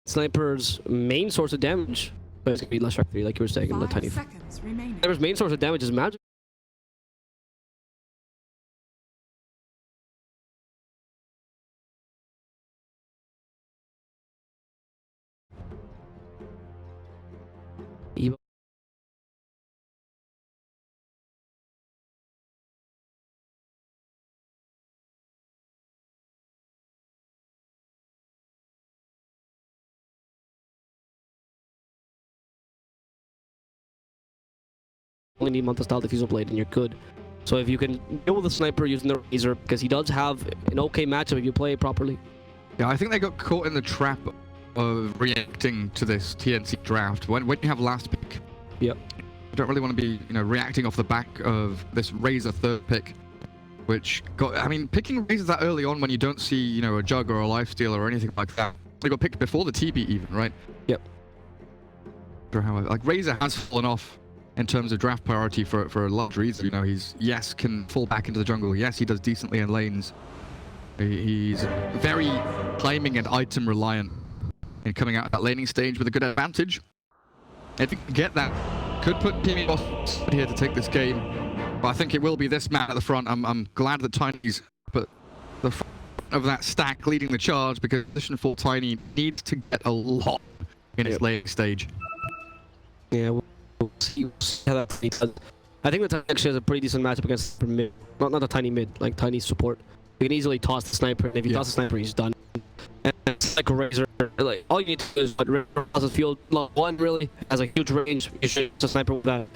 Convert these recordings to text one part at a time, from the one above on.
Sniper's main source of damage, but it's gonna be less strike 3, like you were saying in the tiny. Sniper's main source of damage is magic. Evos. Only need Manta style diffusal blade and you're good. So if you can deal with the sniper using the razor, because he does have an okay matchup if you play it properly. Yeah, I think they got caught in the trap of reacting to this TNC draft. When you have last pick, yep, you don't really want to be, reacting off the back of this razor third pick, which got. I mean, picking razors that early on when you don't see, a jug or a lifesteal or anything like that. They got picked before the TB even, right? Yep. Like razor has fallen off in terms of draft priority for a large reason. He's can fall back into the jungle. Yes, he does decently in lanes. He's very timing and item reliant in coming out of that laning stage with a good advantage. If you can get that, could put Evos here to take this game. But I think it will be this man at the front. I'm glad that Tiny's put the front of that stack leading the charge, because position 4 Tiny needs to get a lot in its laning stage. Yeah, we'll see how that does. I think the Tiny actually has a pretty decent matchup against mid. Not a Tiny mid, like Tiny support. You can easily toss the sniper, and if you toss the sniper, he's done. And it's like a razor. Like, all you need to do is toss field level 1, really, has a huge range. You should catch a sniper with that.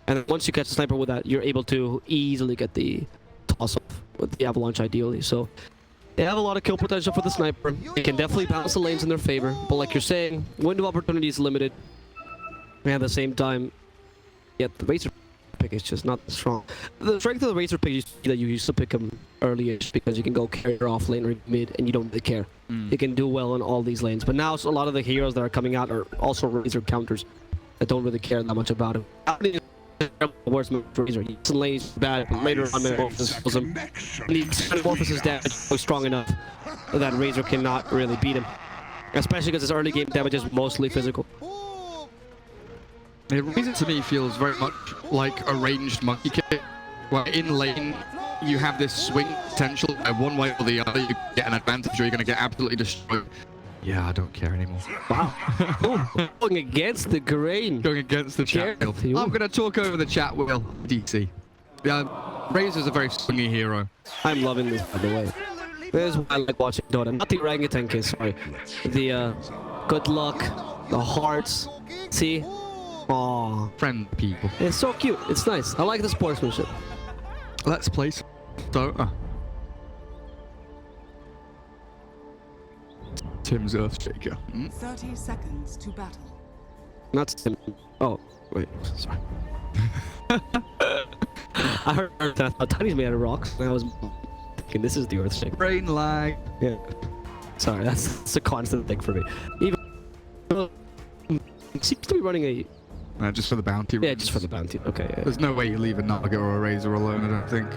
And then once you catch the sniper with that, you're able to easily get the toss off with the avalanche, ideally. So they have a lot of kill potential for the sniper. They can definitely balance the lanes in their favor. But like you're saying, window of opportunity is limited. And at the same time, the razor pick is just not strong. The strength of the razor pick is that you used to pick him early-ish, because you can go carrier off lane or mid and you don't really care. You can do well on all these lanes. But now a lot of the heroes that are coming out are also razor counters that don't really care that much about him. Worst razor. Some lanes bad, but later on Metamorphosis kills him. The Metamorphosis damage is strong enough that razor cannot really beat him. Especially because his early game damage is mostly physical. The reason to me feels very much like a ranged monkey kick, where in lane you have this swing potential, one way or the other you get an advantage or you're going to get absolutely destroyed. Yeah, I don't care anymore. Wow. Going against the grain. Going against the chat. I'm going to talk over the chat, Will. DC. Razor's a very swingy hero. I'm loving this, by the way. This is why I like watching Dota. Not the orangutan case, sorry. The good luck, the hearts. See? Aww. Friend people. It's so cute. It's nice. I like the sportsmanship. Let's play some Dota. Tim's Earthshaker. 30 seconds to battle. Not Tim. Oh, wait. Sorry. I heard that. I thought Tiny's made out of rocks, and I was thinking this is the Earthshaker. Brain lag. Yeah. Sorry, that's a constant thing for me. Even seems to be running a. Just for the bounty. Yeah, just for the bounty. Okay. Yeah. There's no way you leave a Naga or a Razor alone, I don't think.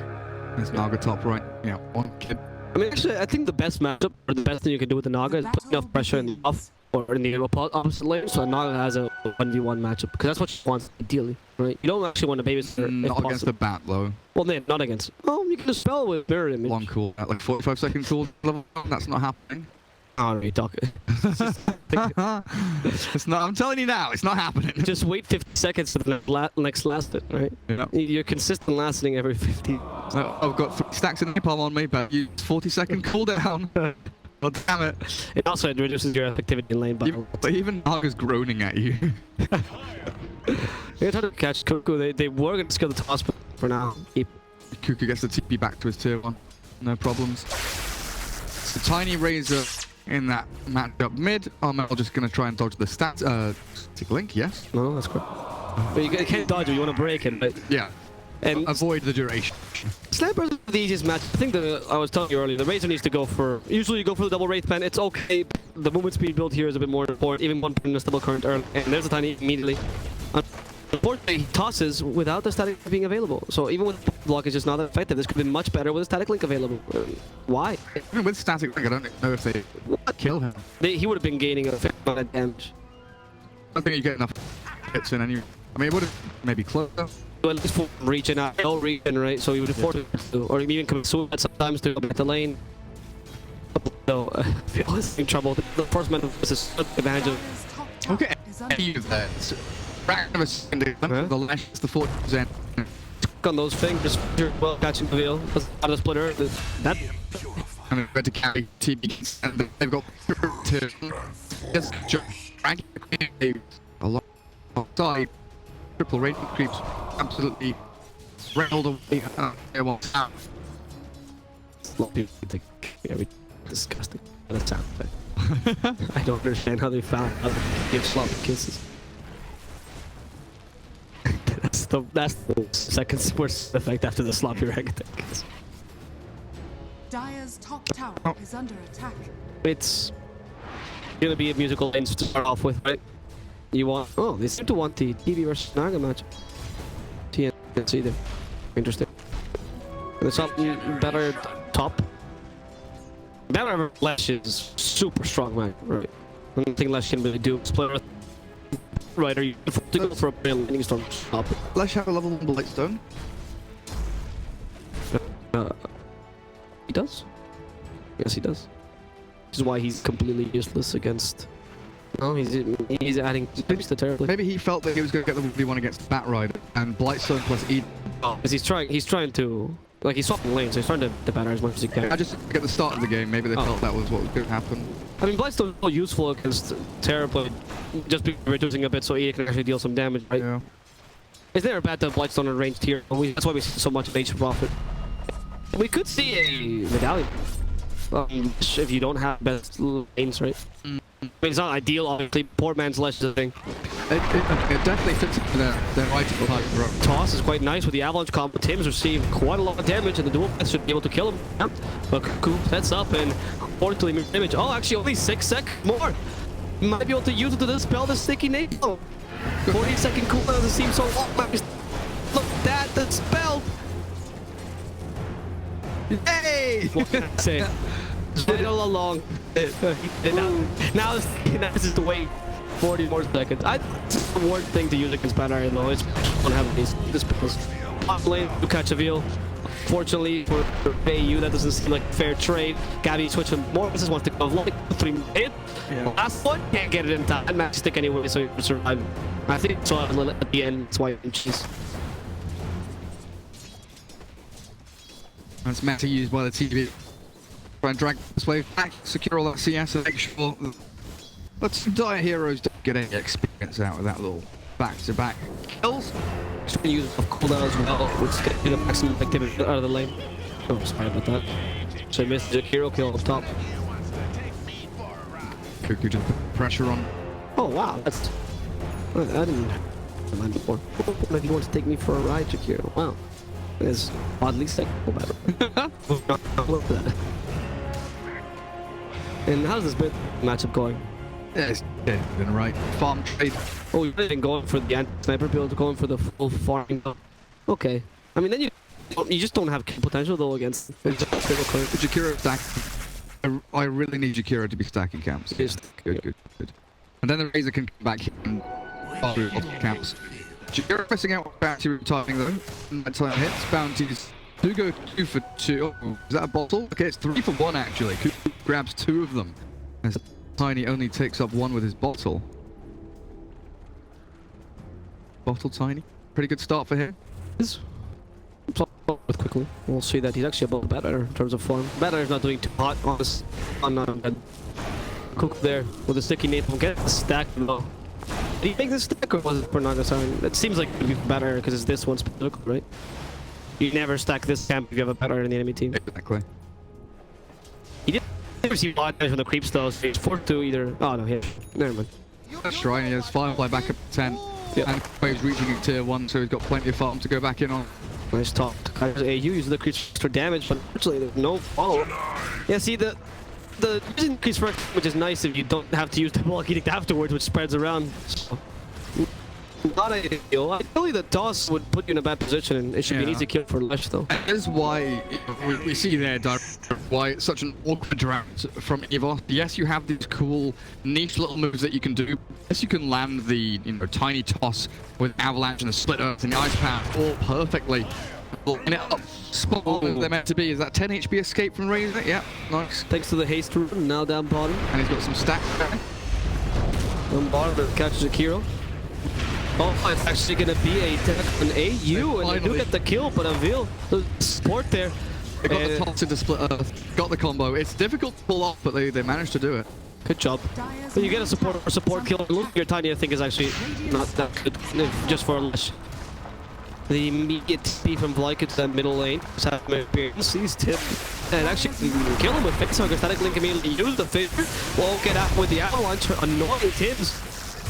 It's Naga top right. Yeah, one kid. I mean, actually, I think the best matchup, or the best thing you can do with the Naga is put enough pressure in the off or in the opposite lane, so Naga has a 1v1 matchup, because that's what she wants, ideally, right? You don't actually want to babysit her. Not against the bat, though. Well, no, not against. Oh, you can just spell with mirror image. One cool. At like 45 second cool level 1, that's not happening. Oh, no, you're talking. It's not. I'm telling you now, it's not happening. Just wait 50 seconds to the next last hit, right? Yeah. You're consistent lasting every 50. I've got 3 stacks of napalm on me, but you 40-second cooldown. Oh, damn it. It also reduces your effectivity in lane battle. Even Naga's groaning at you. You're trying to catch Cuckoo. They were going to skill the toss, but for now, Cuckoo gets the TP back to his tier 1. No problems. The Tiny Razor in that matchup mid. I'm just going to try and dodge the stats. Take a link, yes. No, that's good. But you can't dodge it, you want to break it, but... Yeah. And avoid the duration. Sniper's the easiest match. I think I was telling you earlier, the Razor needs to go for... Usually you go for the double Wraith Pen, it's okay. The movement speed build here is a bit more important. Even one pin in a stable current early. And there's a Tiny immediately. Unfortunately, he tosses without the static being available. So even with block, it's just not effective. This could have been much better with a static link available. Why? Even with static link, I don't know if they kill him. He would have been gaining a fair amount of damage. I don't think you get enough hits in any. I mean, it would have maybe close. Well, at least for region, no region, right? So he would have forced to, or even commit suicide sometimes to go back to lane. So, Phil is in trouble. The first man was a good advantage of. Okay, use that. Fraction of a second, the lash is the 40%. On those fingers, well, catching the wheel. Out of splitter. That. And they've got to carry TB, and they've got to just drag a lot of side. Triple rating creeps absolutely rattled away. Disgusting. That sound effect. I don't understand how they found how to give sloppy kisses. that's the second worst effect after the sloppy orangutan kiss. Dire's top tower is under attack. It's gonna be a musical lane to start off with, right? You want? Oh, they seem to want the TV versus Naga match. TNC there. Interesting. And it's up better top. Better Lesh is super strong, man. Right. I don't think Lesh can really do split. Right, are you to go for a real landing storm? Stop it. Lesh have a level 1 Blightstone. He does? Yes, he does. Which is why he's completely useless against. No, he's adding pips to terribly. Maybe he felt that he was going to get the 1v1 against Bat Rider and Blightstone plus E. Because he's trying to, like, he's swapping lanes, so he's trying to batter as much as he can. I just at the start of the game, maybe they felt that was what was going to happen. I mean, Blightstone is so useful against Terraploid, just be reducing a bit so E can actually deal some damage, right? Yeah. Is there a bad Blightstone in ranged here? That's why we see so much of H profit. We could see a medallion. If you don't have best lanes, right? I mean, it's not ideal, obviously. Poor man's Lesh is a thing. It definitely fits into their item type, bro. Toss is quite nice with the avalanche combo. Tim's received quite a lot of damage, and the dual should be able to kill him. Yeah. But Cuckoo sets up and fortunately mirror image. Oh, actually, only 6 sec more. Might be able to use it to dispel the sticky nade. 40-second cooldown doesn't seem so long. Look at that, the spell. Hey! What can I say? Right all along. Now this is to wait 40 more seconds. It's the worst thing to use against Banner though. It's don't have these spells. Top lane to catch a veal. Fortunately for AU, that doesn't seem like a fair trade. Gabby switching more. This wants to go like 3 hit. Yeah. Last one can't get it in time. Match stick anyway, so he survive. I think so at the end. That's why I'm cheese. That's meant to use by the TV. Try and drag this wave back, secure all that CS, and make sure that let's Dire Heroes don't get any experience out of that little back-to-back kills. Just gonna use a cooldown as well, which gets the maximum activity out of the lane. Oh, sorry about that. So I missed the hero kill up top. Cuckoo just put pressure on. Oh wow, that's. I didn't mind before. If you want to take me for a ride, Jakiro. Wow. It's oddly sexual battle. Love that. And how's this matchup going? Yeah, it's been right. Farm trade. Oh, you've been going for the anti-sniper build, going for the full farming. Okay. I mean, then you just don't have potential though against Jakiro stack. I really need Jakiro to be stacking camps. Good. And then the Razor can come back here and off camps. Jakiro missing out on bounty retiring though. And that time hits. Bounties do go 2 for 2. Oh, is that a bottle? Okay, it's 3 for 1 actually. Cuckoo grabs 2 of them. As Tiny only takes up 1 with his bottle. Bottle Tiny. Pretty good start for him. With quickly. We'll see that he's actually above better in terms of form. Better is not doing too hot on this. Cook there with the sticky nape. Get the stack though. Did he make this stack or was it for Nagasan? It seems like it would be better because it's this one specific, right? You never stack this camp if you have a better in the enemy team. Exactly. He did receive a lot of damage from the creeps though, so he's forced to either. Oh no, here. Never mind. That's right, he has Firefly back up to 10. Yeah. And Wave's reaching at tier 1, so he's got plenty of farm to go back in on. Nice talk. AU uses the creeps for damage, but unfortunately there's no follow. Yeah, see the using creeps for which is nice if you don't have to use the block edict afterwards, which spreads around. So, not ideal. Ideally, the toss would put you in a bad position, and it should be an Yeah. easy kill for Lush, though. That is why we see there why it's such an awkward round from Evos. Yes, you have these cool niche little moves that you can do. Yes, you can land the tiny toss with Avalanche and the Split Earth and the Ice Path all perfectly. And it up spot on they're meant to be. Is that 10 HP escape from Razor? Yeah, nice. Thanks to the haste rune, now down bottom. And he's got some stacks there. Down bottom, catches Akiro. Oh, it's actually going to be an AU, and they do get the kill, but Avil, the support there. They got the toss into Split Earth, got the combo. It's difficult to pull off, but they managed to do it. Good job. But you get a support kill. Losing your Tiny, I think, is actually not that good, just for Lush. The immediate TP from Vlaika to that middle lane. Sees Tip and actually kill him with Facehugger. Static Link immediately use the fissure. Won't get out with the Avalanche, annoying Tibbs.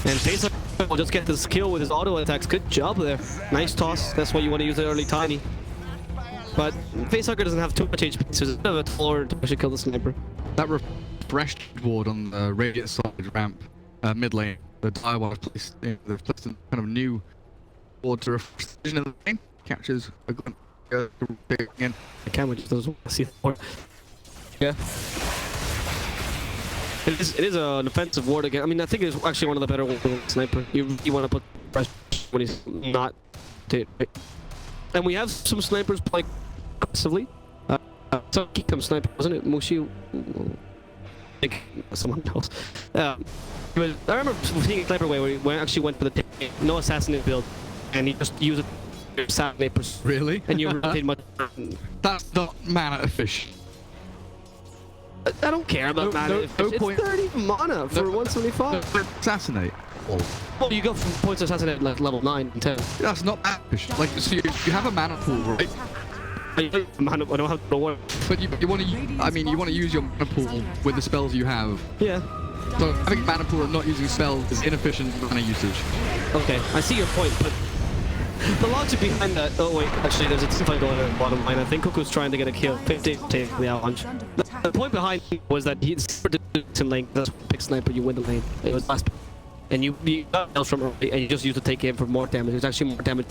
And Facehugger will just get this kill with his auto attacks. Good job there. Nice toss. That's why you want to use the early Tiny. But Facehugger doesn't have too much HP, so it's a bit of a taller to actually kill the sniper. That refreshed ward on the radiant side ramp, mid lane, the Direwire placed, they've placed a kind of new ward to refresh the vision of the lane. Catches a glimpse again. The camera just doesn't want to see the ward. Yeah. It is an offensive ward again. I mean, I think it's actually one of the better wards on sniper. You want to put pressure when he's not dead. And we have some snipers playing aggressively. So keep them sniper, wasn't it? Mushi, like someone else. But I remember seeing a sniper way where he actually went for the no assassinate build, and he just used it to assassinate. Really? And you rotate much. That's not mana efficient. I don't care about mana. No it's point. 30 mana for 175. Assassinate. Well, you go from points to assassinate like level 9 and 10. That's not that efficient. Like, so you have a mana pool, right? I don't have to work. But you want to, I mean, you want to use your mana pool with the spells you have. Yeah. So having a mana pool and not using spells is inefficient mana usage. Okay, I see your point, but the logic behind that. Oh wait, actually, there's a team fight going on the bottom line. I think Kuku's trying to get a kill. 50 take the Avalanche. The point behind it was that he's in lane. That's pick sniper. You win the lane. It was last, and you got else from early, and you just use to take him for more damage. It's actually more damage.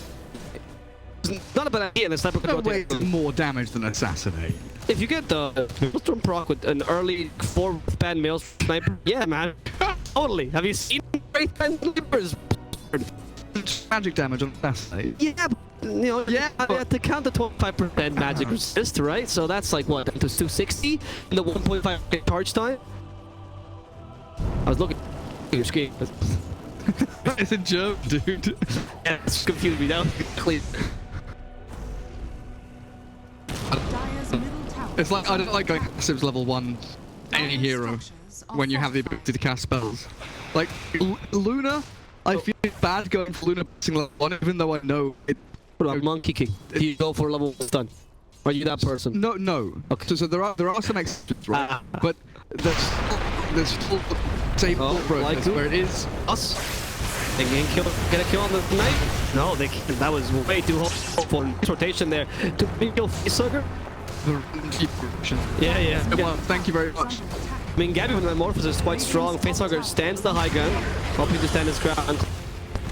It's not a bad idea, and the sniper could No rotate. way, more damage than assassinate. If you get the Maelstrom proc with an early 4-ban Maelstrom sniper, yeah, man, totally. Have you seen great ban snipers? Magic damage on assassinate. Yeah, but, you know, Yeah, you have to count the 25% magic resist, right? So that's like what, to 260 in the 1.5 charge time. I was looking at your screen. But It's a joke, dude. yeah, it's confused me now. Clean. It's like, I don't like going passives level 1 any hero when you have the ability to cast spells. Like, Luna, I feel bad going for Luna passing level 1 even though I know it... What about Monkey King? Do you go for level 1 stun? Are you that person? No. Okay. So there are some exceptions, right? But there's full same thought process where it is us. They can get a kill on the knight? No, they can't. That was way too hopeful. Nice rotation there to kill Facehugger. Yeah. Well, thank you very much. I mean, Gabby with Metamorphosis is quite strong. Facehugger stands the high ground, hoping to stand his ground.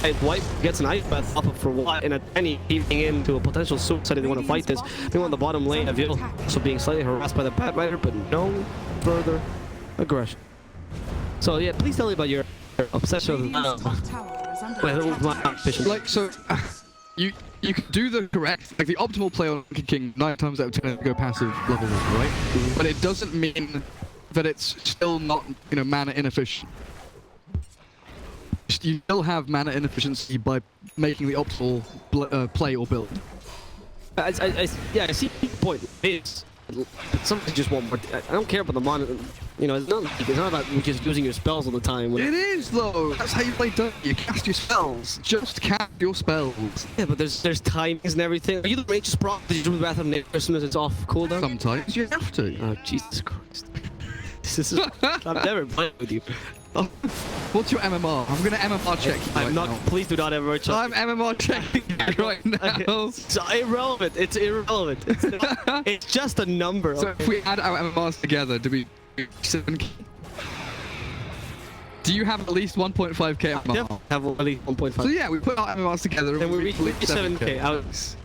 And White gets an ice bath off of for what in a tiny heaving into a potential suicide if they want to fight this. Meanwhile, on the bottom lane, Avil also being slightly harassed by the Bat Rider, but no further aggression. So yeah, please tell me about your obsession with my ambition. Like, so you can do the correct, like the optimal play on Monkey King 9 times out of 10 go passive level 1, right? But it doesn't mean that it's still not, mana inefficient. You still have mana inefficiency by making the optimal play or build. I see your point. It's sometimes just want more. I don't care about the mana. It's not about just using your spells all the time. It is though. That's how you play Dota. You cast your spells. Just cast your spells. Yeah, but there's timings and everything. Are you the mage's proc? Did you do the Wrath of Nature as soon as it's off cooldown? Sometimes you have to. Oh Jesus Christ! This is. I've never played with you. Oh, what's your MMR? I'm gonna MMR check you I'm right not. now. Please do not ever check. I'm MMR checking you right now. It's irrelevant. It's irrelevant. It's just a number. So Okay? if we add our MMRs together, do we 7K? Do you have at least 1.5k Yeah, MMR? have only 1.5. So yeah, we put our MMRs together and we reached 7k.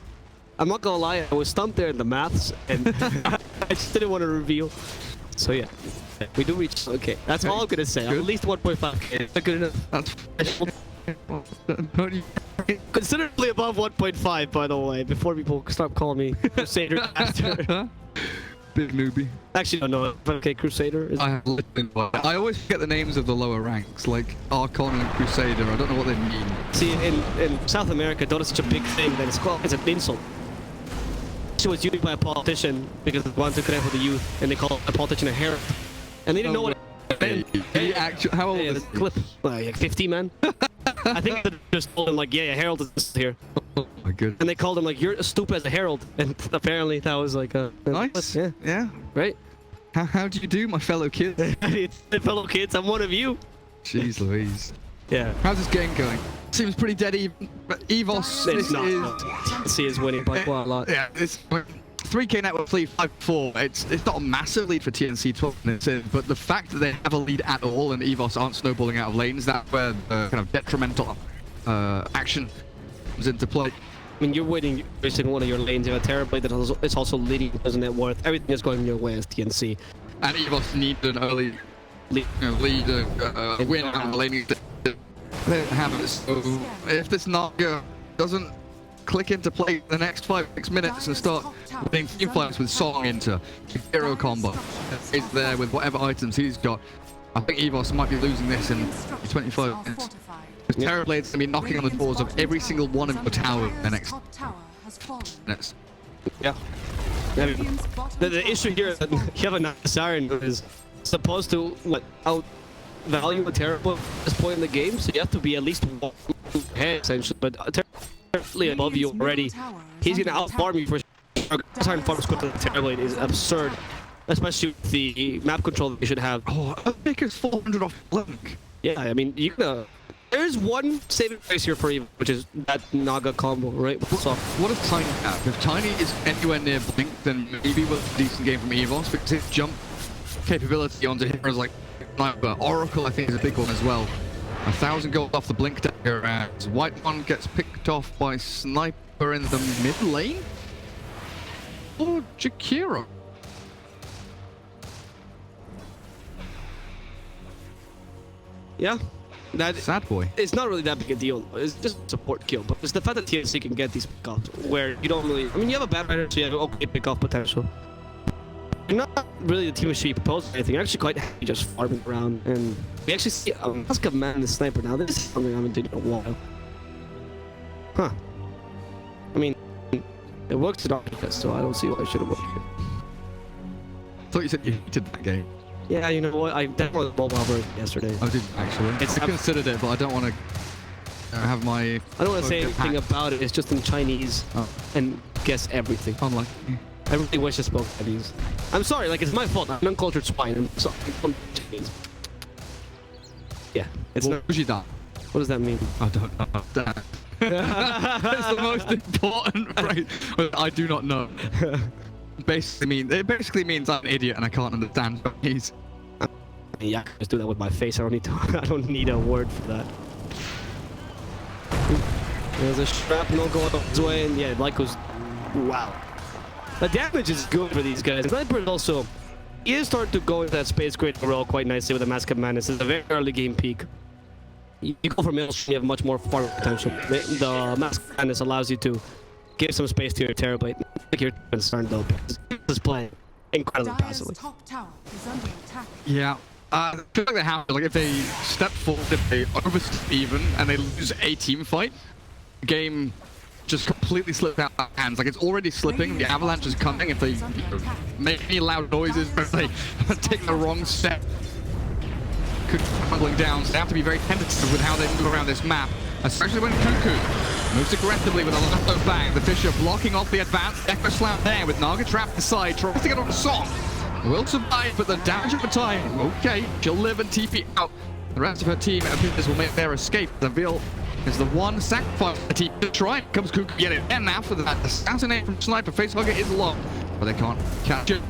I'm not gonna lie, I was stumped there in the maths, and I just didn't want to reveal. So yeah, we do reach 7k. That's all I'm gonna say. At least 1.5k. Not good enough. That's Considerably above 1.5, by the way. Before people start calling me Crusader after. big newbie. Actually, no. Okay, Crusader. Is I always forget the names of the lower ranks, like Archon and Crusader. I don't know what they mean. See, in South America, Dota is such a big thing that it's an insult. She was used by a politician because they wanted to connect with the youth, and they called a politician a herald. And they didn't know what it meant. How old Yeah, is the he? clip. Like 50, man. I think they just told him, like, yeah, a herald is here. Oh my goodness. And they called him, like, you're as stupid as a herald. And apparently that was like a... Nice. Yeah, Yeah. right? How do you do, my fellow kids? Fellow kids, I'm one of you. Jeez Louise. Yeah. How's this game going? Seems pretty dead even, but Evos, It's this not. is... C is winning by quite a lot. Yeah, it's 3k network lead 5-4. It's not a massive lead for TNC 12 minutes in, but the fact that they have a lead at all and Evos aren't snowballing out of lanes, that's where the kind of detrimental action comes into play. I mean, you're winning every single one of your lanes. You have a terrible that it's also leading as net worth. Everything is going your way as TNC. And Evos need an early win out of the lane. They don't have it, so if this Naga doesn't click into play the next 5-6 minutes and start winning team fights with Song into hero combo, is there with whatever items he's got, I think Evos might be losing this in 25 minutes. Because Terrorblade's going to be knocking on the doors of every single one of your towers in the next minutes. Yeah. The issue here is that you have a Siren who is supposed to outvalue a terrible at this point in the game, so you have to be at least one ahead essentially. But terribly above you already, he's gonna outfarm you for sure. Siren farm squad to the Terrorblade is absurd, especially with the map control that you should have. Oh, Baker's 400 off Blink. Yeah, I mean you gonna. There's one saving grace here for Evil, which is that Naga combo, right? So, what if Tiny have? If Tiny is anywhere near Blink, then maybe we'll have a decent game from Evos, because his jump capability onto heroes like Sniper. Oracle, I think, is a big one as well. 1,000 gold off the Blink dagger as White One gets picked off by Sniper in the mid lane. Or Jakiro. yeah. Sad boy. It's not really that big a deal. It's just a support kill, but it's the fact that TNC can get these pickoffs where you don't really. I mean, you have a bad rider, so you have okay pickoff potential. You're not really the team of sheep proposing anything. You're actually quite happy just farming around, and we actually see Musk of Man the sniper now. This is something I haven't done in a while. Huh. I mean, it works in Africa, so I don't see why it shouldn't work here. I thought you said you hated that game. Yeah, you know what? I definitely mobile version yesterday. I didn't actually. I considered it, but I don't want to have my. I don't want to say anything about it. It's just in Chinese and guess everything. Unlucky. I really wish I spoke Chinese. I'm sorry, like it's my fault. I'm an uncultured swine. I'm sorry. I'm Chinese. Yeah, it's not. What does that mean? I don't know. Damn. That's the most important phrase. I do not know. It basically means I'm an idiot and I can't understand Chinese. Yeah, I can just do that with my face. I don't need to. I don't need a word for that. There's a shrapnel going up his way, and yeah, Lyco's. Wow. The damage is good for these guys. Sniper also. He is starting to go into that space grid role quite nicely with the Mask of Madness. It's a very early game peak. You go for Maelstrom, you have much more farm potential. The Mask of Madness allows you to give some space to your Terrorblade. Like you're concerned though, because is playing incredibly passively. Top tower is under attack. Yeah. I feel like they have, like if they step forward, if they overstep even, and they lose a team fight, the game just completely slips out of hands. Like it's already slipping, the avalanche is coming. If they make any loud noises, if they take the wrong step, could be crumbling down. So they have to be very tentative with how they move around this map, especially when Cuckoo moves aggressively with a left bang. The Fisher blocking off the advance. Echo Slam there with Naga trapped inside, tries to get on the Song. Will survive, but the damage over time. Okay, she'll live and TP out. The rest of her team, it appears, will make their escape. The Vil is the one sacrifice the team to try. Comes Cuckoo get it. And after that, the assassinate from Sniper Facehugger is locked, but they can't catch it.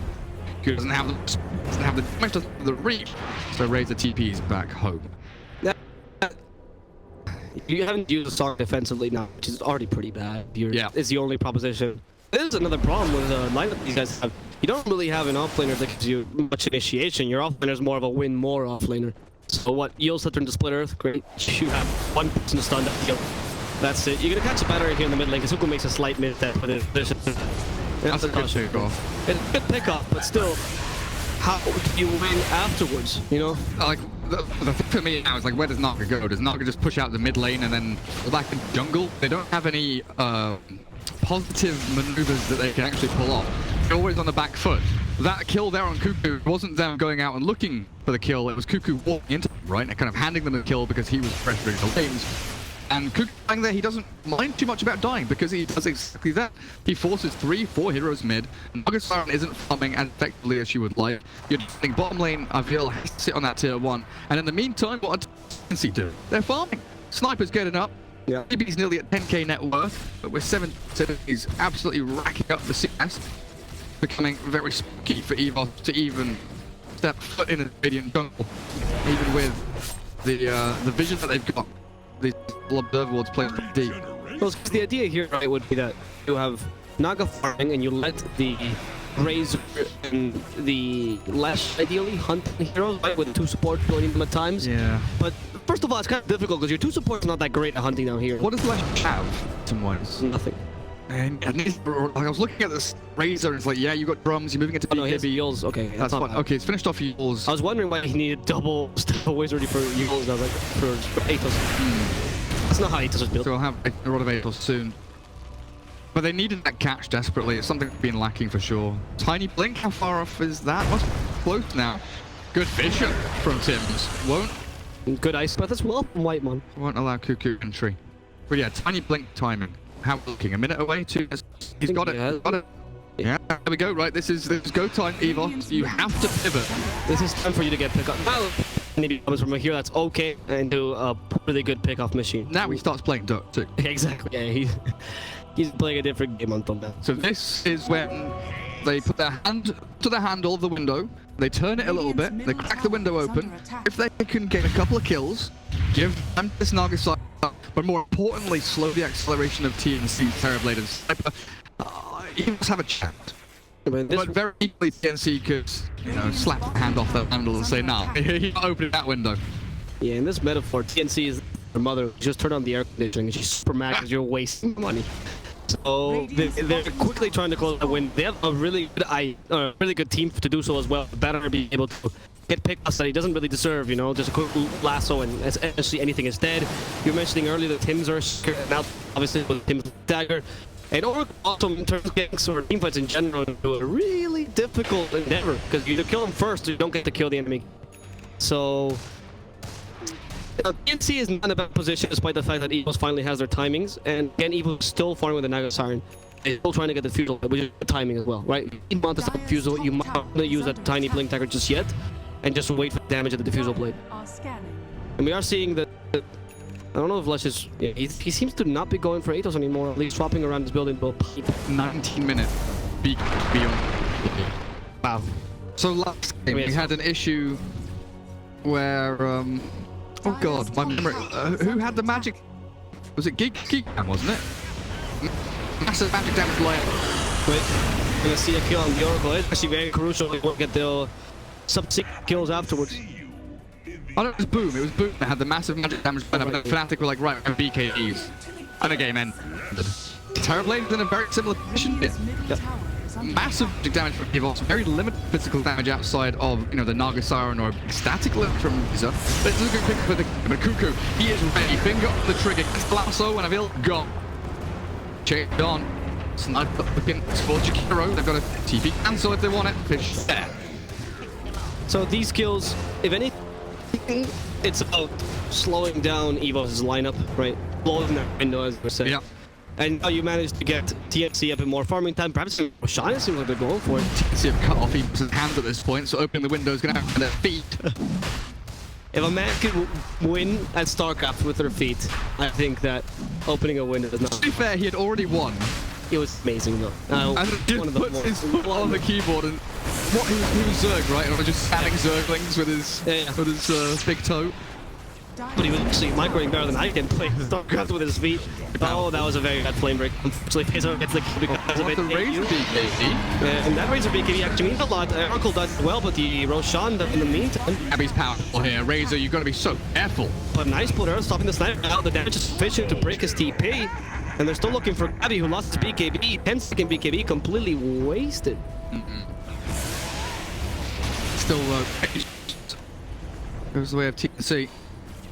Cuckoo doesn't have the damage to the reach, so raise the TPs back home. you haven't used Song defensively now, which is already pretty bad. Yeah. It's the only proposition. There's another problem with the lineup these guys have. You don't really have an offlaner that gives you much initiation. Your offlaner is more of a win more offlaner. So what? You'll set into Split Earth. Great. You have one person stunned at heal. That's it. You're gonna catch a battery here in the mid lane. Kazuko makes a slight mid step, but That's a good pickoff. It's a good pickoff, but still, how do you win afterwards? You know? Like, the thing for me now is like, where does Naga go? Does Naga just push out the mid lane and then go back in jungle? They don't have any positive maneuvers that they can actually pull off. They're always on the back foot. That kill there on Cuckoo wasn't them going out and looking for the kill. It was Cuckoo walking into them, right? And kind of handing them the kill because he was pressuring the lanes. And Cuckoo lying there, he doesn't mind too much about dying because he does exactly that. He forces 3-4 heroes mid. Naga Siren isn't farming as effectively as she would like. You're defending bottom lane, Avil has to sit on that tier 1. And in the meantime, what does TNC do? They're farming. Sniper's getting up. Yeah. Maybe he's nearly at 10k net worth, but with 7, he's absolutely racking up the CS. Becoming very spooky for Evos to even step foot in a Radiant jungle, even with the vision that they've got. The observer wards playing deep. Well, the idea here, right, would be that you have Naga farming and you let the Razor and the Lash ideally hunt heroes, right, with 2 supports joining them at times. Yeah. But first of all, it's kind of difficult because your 2 supports are not that great at hunting down here. What does Lash have? Somewhat. Nothing. And like I was looking at this Razor, and it's like, yeah, you got drums, you're moving into Oh no, he has BKB. heals. Okay, That's fine. Okay, it's finished off Yules. I was wondering why he needed double step wizardry for Yules. I was like, for Atos. That's not how Atos was built. So we'll have a lot of Atos soon. But they needed that catch desperately. It's something that's been lacking for sure. Tiny Blink, how far off is that? Must be close now. Good vision from Tims. Good ice breath as well from Whitemon. Won't allow Cuckoo entry. But yeah, Tiny Blink timing. How we're looking? A minute away? 2. He's got it. Yeah. Got it. Yeah, there we go. Right, this is go time, Evos. You have to pivot. This is time for you to get pick up. Well, maybe comes from here. That's okay, and do a really good pick-off machine. Now he starts playing Duck too. Exactly. Yeah, he's playing a different game on that. So this is when they put their hand to the handle of the window. They turn it a little bit. They crack the window open. If they can get a couple of kills, give them this Naga side up, but more importantly, slow the acceleration of TNC, Terrorblade, and Sniper. Evos have a chance. But very equally, TNC could, you know, slap the hand off the handle and say, nah, you're not opening that window. Yeah, in this metaphor, TNC is her mother. Just turn on the air conditioning and she's super mad because you're wasting money. So they're quickly trying to close the win. They have a really good team to do so as well. Better be able to get pickups that he doesn't really deserve, you know, just a quick lasso and essentially anything is dead. You were mentioning earlier that Tim's are now obviously with Tim's dagger. And also in terms of ganks or teamfights in general, do a really difficult endeavor because you either kill them first or you don't get to kill the enemy. So TNC is not in a bad position despite the fact that Evos finally has their timings, and again Evos still farming with the Naga Siren. They're still trying to get the fusel, which is the timing as well, right? You want to stop the fusel, you might not use that tiny blink dagger just yet, and just wait for the damage of the diffusal blade. And we are seeing that. I don't know if Lush is. Yeah, he seems to not be going for Atos anymore. At least swapping around his building will 19-minute beyond. Wow. So last game we had an issue where oh god, my memory. Who had the magic? Was it Geek wasn't it? Massive magic damage layer. Wait, we're gonna see a kill on the Oracle. It's actually very crucial to get the sub-6 kills afterwards. Oh no, it was Boom. It was Boom that had the massive magic damage layer, but Fnatic were like, right, we're BKEs. And the game ended. Terrorblade is in a very similar position here. Yep. Massive magic damage from Evos, very limited physical damage outside of, you know, the Naga Siren or static lift from Razor. But it's a good pick for the Cuckoo. He is ready. Finger on the trigger. Gets the lasso and Avil gone. Check on. Sniper looking for Jakiro. They've got a TP cancel if they want it. Fish there. So these kills, if anything, it's about slowing down Evos' lineup, right? Blowing their window, as we said. Yeah. And now you managed to get TNC a bit more farming time. Perhaps Shine seems like they're going for it. TNC have cut off Evos' hands at this point, so opening the window is going to have their feet. If a man can win at StarCraft with their feet, I think that opening a window is not. To be fair, he had already won. It was amazing though. And just puts his foot on the keyboard and he was Zerg, right? And I was just spamming Zerglings with his big toe. but he was actually microing better than I can play StarCraft with his feet. Oh, that was a very bad flame break. Unfortunately, Pizzo gets the kill because of it. The Razor BKB. And that Razor BKB actually means a lot. Oracle does well, but the Roshan in the meantime. Gabby's powerful here. Razor, you've got to be so careful. But nice puller, stopping the sniper out. The damage is sufficient to break his TP. And they're still looking for Gabby, who lost his BKB. 10-second BKB completely wasted. Still goes the way of TNC.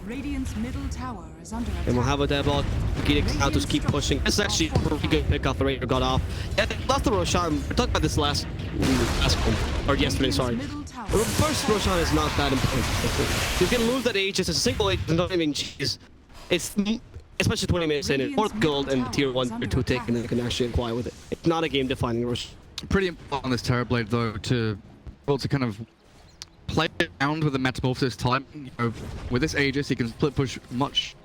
Radiant's middle tower is under attack. And we'll have a dead ball. Gidix out to keep pushing. This is actually a pretty good pick off. The Raider got off. Yeah, they lost the Roshan. We're talking about this last one. Or yesterday, sorry. The first Roshan is not that important. You can lose that Aegis. It's a single Aegis, not even cheese. It's especially 20 minutes in. It's 4th gold and tier 1, tier 2 taken, and they can actually acquire with it. It's not a game defining Roshan. Pretty important on this Terrorblade though to be able to kind of play around with the Metamorphosis time. You know, with this Aegis, he can split push much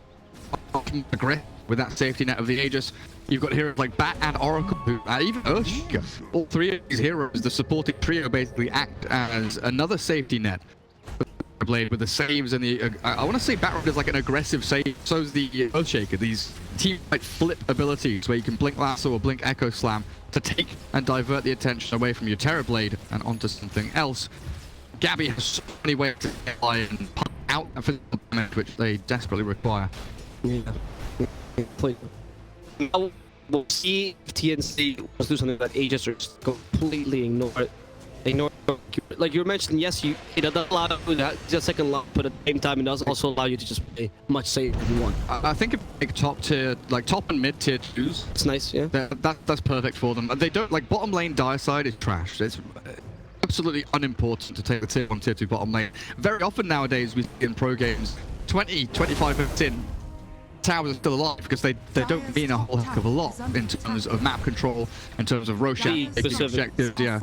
aggressive with that safety net of the Aegis. You've got heroes like Bat and Oracle, who even Earthshaker. All three of these heroes, the supporting trio, basically act as another safety net. Blade with the saves and the I want to say Batroid is like an aggressive save. So is the Earthshaker. These team-fight flip abilities where you can blink lasso or blink echo slam to take and divert the attention away from your Terrorblade and onto something else. Gabby has so many ways to get by and pump out a physical damage, which they desperately require. Yeah. Now we'll see if TNC wants to do something that Aegis or just completely ignore it. Like you were mentioning, yes, it does allow you that just second lock, but at the same time, it does also allow you to just play much safer if you want. I think if like top tier, like top and mid tier 2s, it's nice, yeah. That's perfect for them. They don't like bottom lane dire side is trash. It's absolutely unimportant to take the tier 1, tier 2 bottom lane. Very often nowadays we see in pro games, 20, 25 minutes in, towers are still alive because they don't mean a whole heck of a lot in terms of map control, in terms of Roshan objectives, yeah.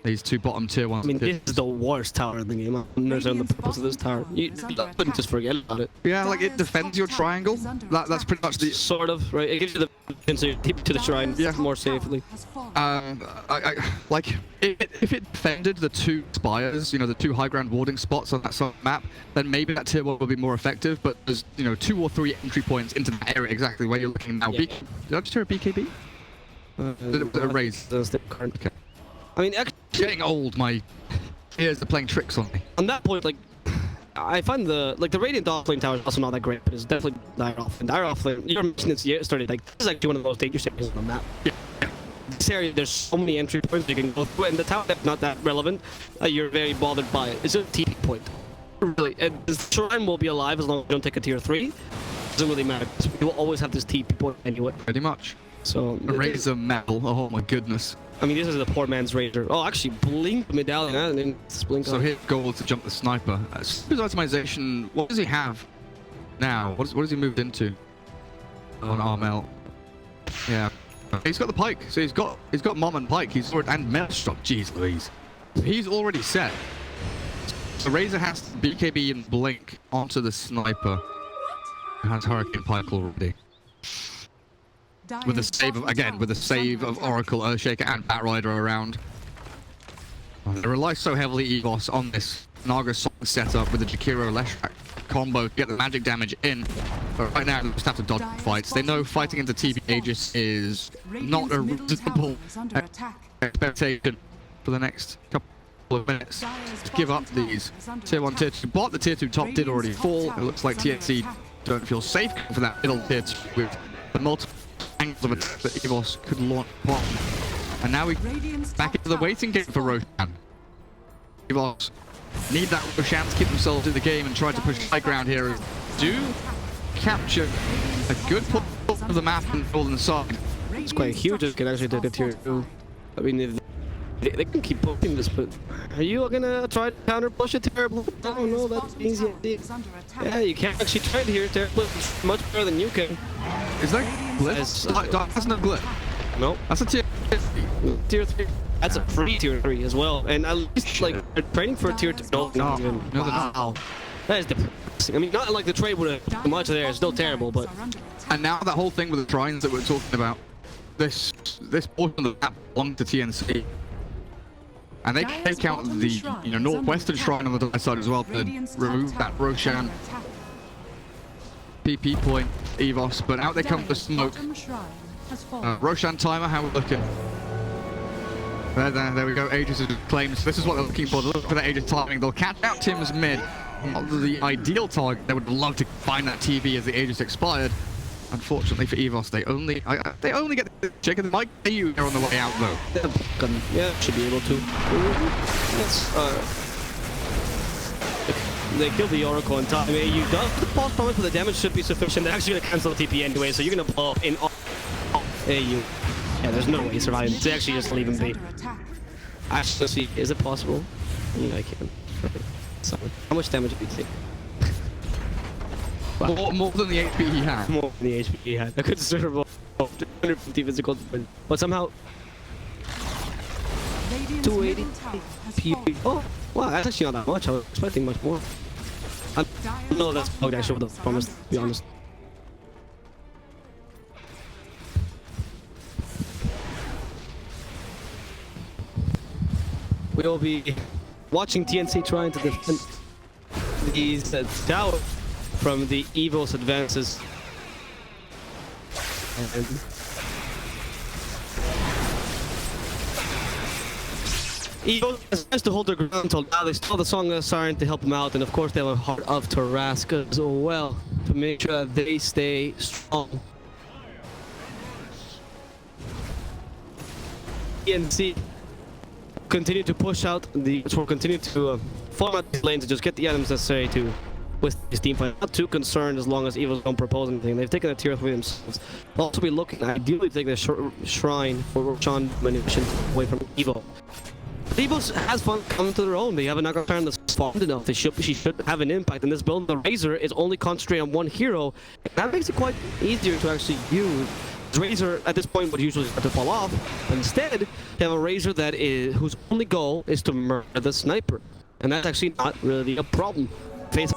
These two bottom tier 1s. I mean, this is the worst tower in the game. I don't understand the purpose of this tower. You couldn't just forget about it. Yeah, like it defends your triangle. That's pretty much the... Sort of, right? It gives you the so you keep to the shrine more safely. Like, if it defended the 2 spires, you know, the 2 high ground warding spots on that sort of map, then maybe that tier 1 will be more effective, but there's, you know, 2 or 3 entry points into that area exactly where you're looking now. Yeah. Did I just hear a BKB? A raise. Okay. I mean, actually, getting old, my ears are playing tricks on me. On that point, like, I find the Radiant offlane tower is also not that great, but it's definitely dire offlane. Dire offlane, you were mentioning this yesterday, like, this is actually one of the most dangerous areas on the map. Yeah. This area, there's so many entry points you can go through, and the tower that's not that relevant, you're very bothered by it. It's a TP point. Really, and the shrine will be alive as long as you don't take a tier 3. Doesn't really matter. You will always have this TP point anyway. Pretty much. So a Razor medal. Oh my goodness. I mean, this is the poor man's Razor. Oh, actually, blink medallion, and then blink. So his goal is to jump the sniper. His optimization. What does he have now? What has he moved into? On Armel. Yeah. He's got the pike. So he's got Mom and pike. He's already, and Maelstrom. Jeez Louise. He's already set. So Razor has BKB and blink onto the sniper. He has Hurricane Pike already. With a save of, again, with a save of Oracle, Earthshaker, and Batrider around. They rely so heavily, Evos, on this Naga Song setup with the Jakiro Leshrak combo to get the magic damage in. But right now, they just have to dodge fights. They know fighting into TP Aegis is not a reasonable expectation for the next couple of minutes. Just give up these tier 1, tier 2. But the tier 2 top did already fall. It looks like TNC don't feel safe for that middle tier 2 with the multiple angles of attack that Evos could launch upon. And now we back into the waiting game for Roshan. Evos need that Roshan to keep themselves in the game and try to push high ground here. Do capture a good pull of the map and northern side. It's quite huge. It can actually take a tier 2. I mean, if they can keep poking this, but are you gonna try to counter push it terrible? I don't know, that's easy. Yeah, you can't actually try it here. Terrible is much better than you can. Is that glitch? That's no glitch. No. That's a tier 3. That's a free tier 3 as well. And at least, like, they're training for a tier 2. No, wow. That is depressing. I mean, not like the trade would have much there. It's still terrible, but... And now that whole thing with the shrines that we're talking about, this portion of the map belongs to TNC. And they take out the northwestern shrine on the side as well to remove that Roshan. PP point, Evos, but out they come the smoke. Bottom shrine has fallen. Roshan timer, how we looking? There we go, Aegis is claimed. So this is what they're looking for. They're looking for the Aegis timing. They'll catch out Tim's mid. Not the ideal target. They would love to find that TV as the Aegis expired. Unfortunately for Evos, they only get the chicken. Might get you there on the way out though. Yeah, should be able to. Yes. They killed the Oracle in time. You does the pulse promise, but the damage should be sufficient. They're actually gonna cancel the TP anyway, so you're gonna blow up in all AU. Yeah, there's no way surviving. They actually just leave him be. Actually, see, is it possible? Yeah, I can. So, how much damage do you think? Wow. More than the HP he had. More than the HP he had. A considerable 250 physical defense. But somehow 280 PP. Oh, wow, that's actually not that much. I was expecting much more. I don't know that's bugged actually with the promise, to be honest. We'll be watching TNC trying to defend these tower from the Evos advances. And Evos has to hold their ground until now. They still have the Song of the Siren to help them out, and of course they have a Heart of Tarrasque as well to make sure that they stay strong. TNC continue to push out the will continue to format these lanes and just get the items necessary to with this team fight. Not too concerned as long as Evos don't propose anything. They've taken a tier 3 themselves. They'll also be looking ideally to take the shrine for Roshan manipulation away from Evo. But Evos has fun coming to their own. They have a knockout turn that's fond enough. She should have an impact. In this build, the Razor is only concentrated on one hero. And that makes it quite easier to actually use. Razor at this point would usually start to fall off. Instead, they have a Razor that is whose only goal is to murder the sniper, and that's actually not really a problem. Face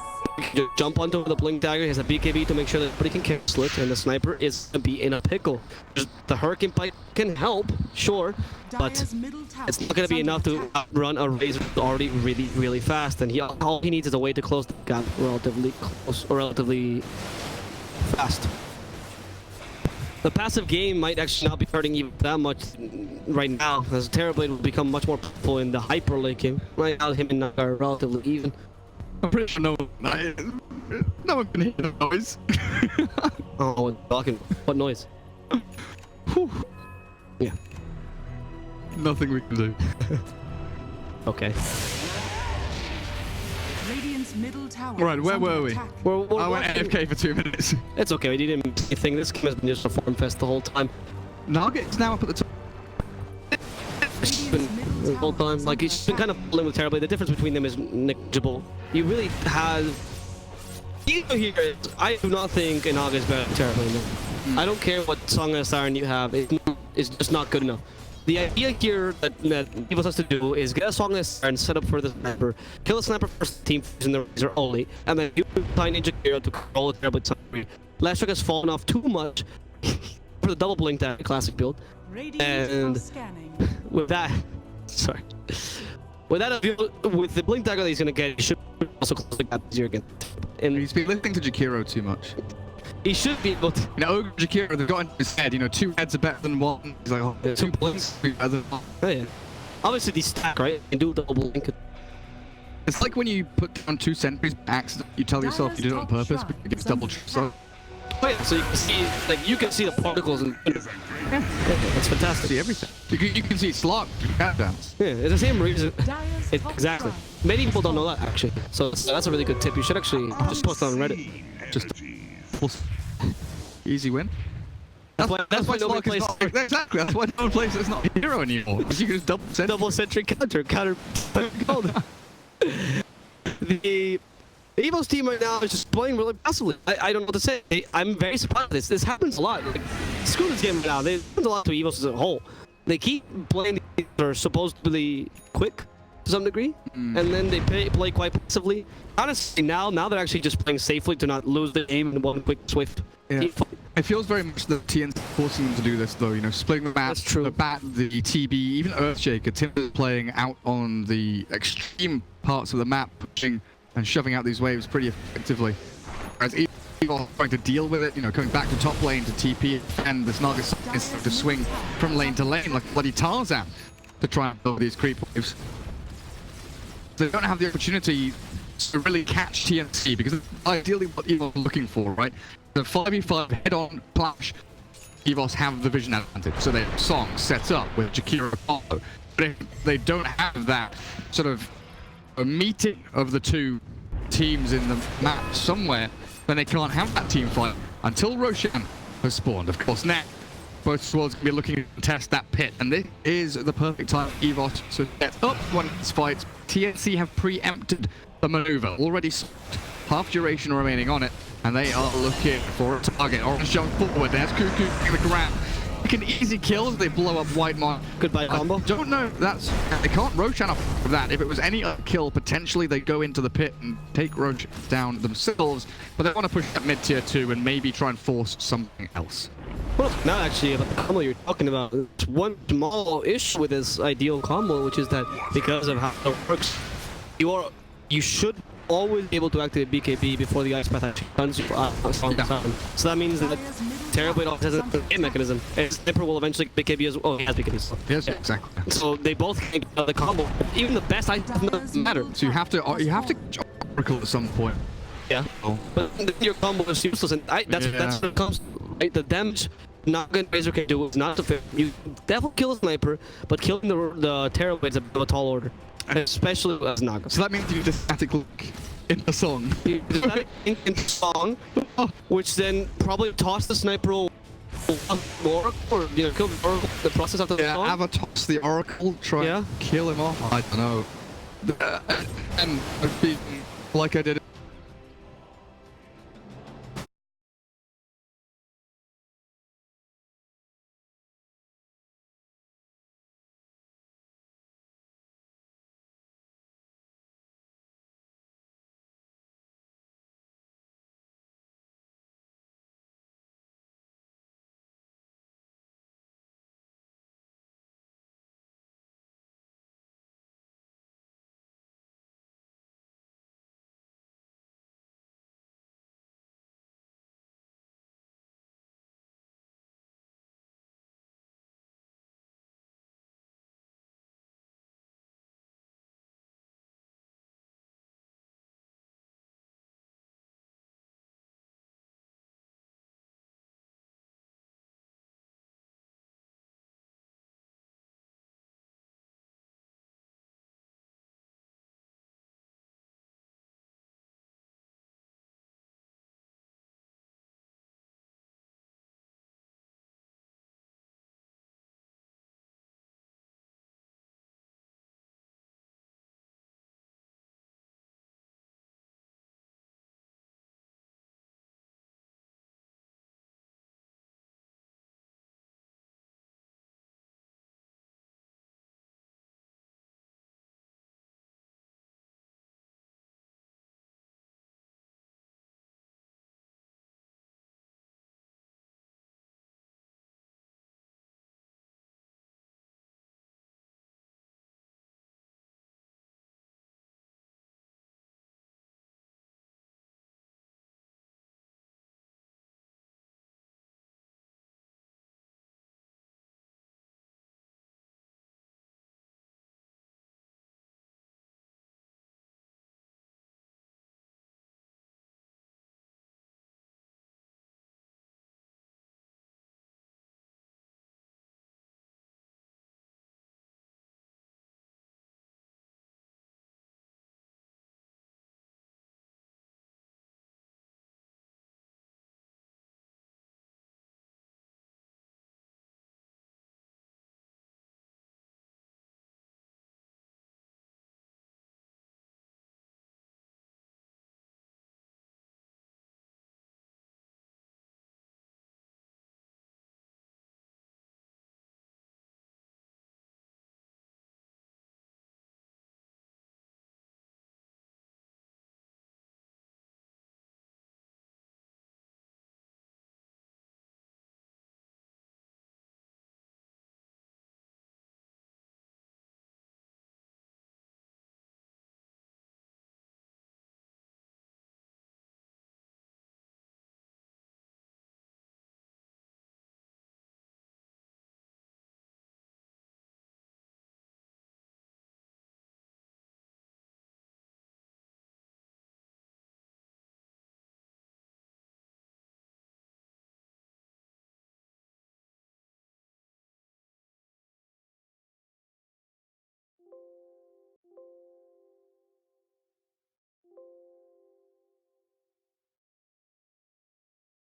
just jump onto the blink dagger. He has a BKB to make sure that everybody can cancel it, and the sniper is gonna be in a pickle. Just the Hurricane Pike can help, sure, but it's not gonna be enough to outrun a Razor who's already really fast, and all he needs is a way to close the gap relatively close or relatively fast. The passive game might actually not be hurting you that much right now, as Terrorblade will become much more powerful in the hyper lane game. Right now, him and Naga are relatively even. I'm pretty sure no one can hear the noise. Oh, talking. What noise? Whew. Yeah. Nothing we can do. Okay. Radiant's middle tower. Right, where were we? We're I went AFK for 2 minutes. It's okay, we didn't do anything. This game has been just a farm fest the whole time. Nugget's now up at the top. It's been the whole time. Like, he's been kind of pulling with Terrorblade. The difference between them is negligible. You really have... The issue here is, I do not think Inaga is better than Terrorblade. I don't care what Song of the Siren you have. It's just not good enough. The idea here that Evos has to do is get a Song of the Siren set up for the sniper, kill the sniper first, team using the Razor only, and then use Tiny Ninja Kira to control the Terrorblade sniper. Lashok has fallen off too much for the double blink that classic build. And with that, sorry. With that, with the blink dagger that he's gonna get, he should also close the gap easier again. And He's been listening to Jakiro too much. he should be able to. You know, Ogre Jakiro, they've got in his head, you know, 2 heads are better than 1. He's like, oh, 2 blinks are better than 1. Oh yeah. Obviously, these stack, right? You can do double blink. It's like when you put down 2 sentries by accident, you tell yourself you did it on purpose, but it gets double so. Oh yeah, so you can see, like, you can see the particles and that's fantastic. See everything. You can see Slark countdowns. Yeah, it's the same reason. Exactly. Many people don't know that actually. So that's a really good tip. You should actually just post on Reddit. Just easy win. That's why nobody plays. Exactly. That's why no one plays it's not a hero anymore. Because you can just double sentry counter gold. The Evos team right now is just playing really passively. I don't know what to say. I'm very surprised. This happens a lot. Like, screw this game right now. It happens a lot to Evos as a whole. They keep playing they're supposedly quick to some degree, and then they play quite passively. Honestly, now they're actually just playing safely to not lose the game in one quick swift. Yeah. It feels very much that TN's forcing them to do this, though. You know, splitting the map, the bat, the TB, even Earthshaker. Tim is playing out on the extreme parts of the map, pushing and shoving out these waves pretty effectively. Whereas Evos trying to deal with it, you know, coming back to top lane to TP, and the Snark is to swing from lane to lane like bloody Tarzan to try and build these creep waves. They don't have the opportunity to really catch TNC, because ideally what Evos are looking for, right? The 5v5 head-on clash, Evos have the vision advantage, so they have Song set up with Jakiro Apollo. But if they don't have that sort of a meeting of the two teams in the map somewhere, then they can't have that team fight until Roshan has spawned. Of course, now both squads can be looking to test that pit, and this is the perfect time for Evos to get up one of these fights. TNC have preempted the maneuver, already half duration remaining on it, and they are looking for a target. Orange jump forward, there's Cuckoo in the grab. They can easy kill as they blow up White Mark. Goodbye combo. Don't know, they can't Roshan up with that. If it was any other kill, potentially they go into the pit and take Roach down themselves, but they want to push that mid tier 2 and maybe try and force something else. Well, now actually about the combo you're talking about, there's one small issue with this ideal combo, which is that because of how it works, you should always be able to activate BKB before the Ice Path actually runs you down. So that means that Terrorblade also has a hit mechanism, and Sniper will eventually get BKB as well. Oh, he has BKB. So. Yes, Yeah. exactly. So they both can get the combo. Even the best item doesn't matter. So you have to Oracle at some point. Yeah. Oh. But then your combo is useless, and that's what it comes to, right? The damage not good Razor can do is not to fit. You definitely kill a Sniper, but killing the Terrorblade is a bit of a tall order. Especially as Naga. So that means you just static look in the song. You do that in song, which then probably toss the Sniper or kill the Oracle the process after the song. Have a toss the Oracle, try and kill him off. I don't know. And like I did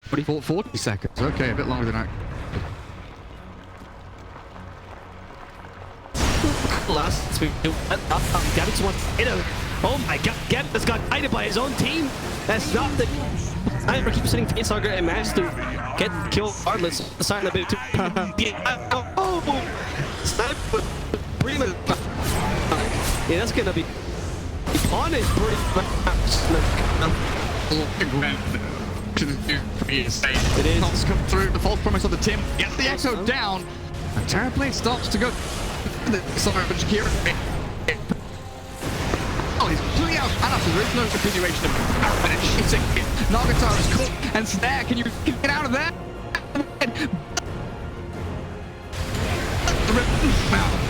40 seconds. Okay, a bit longer than I. Last week, Gabby's one hit him. Oh my god, Gabby's got guided by his own team. That's not the. Sniper keeps sitting facehugger and managed to get killed regardless. Sign a bit too. Oh, Sniper pretty much. Yeah, that's gonna be punished pretty much. It is. Knocks come through. The false promise of the Tim gets the Echo down. And Terrorblade starts to go. Sorry, but Shakira. Oh, he's completely out. And after there is no continuation of and shooting. Nagatar is caught and Snare. Can you get out of there?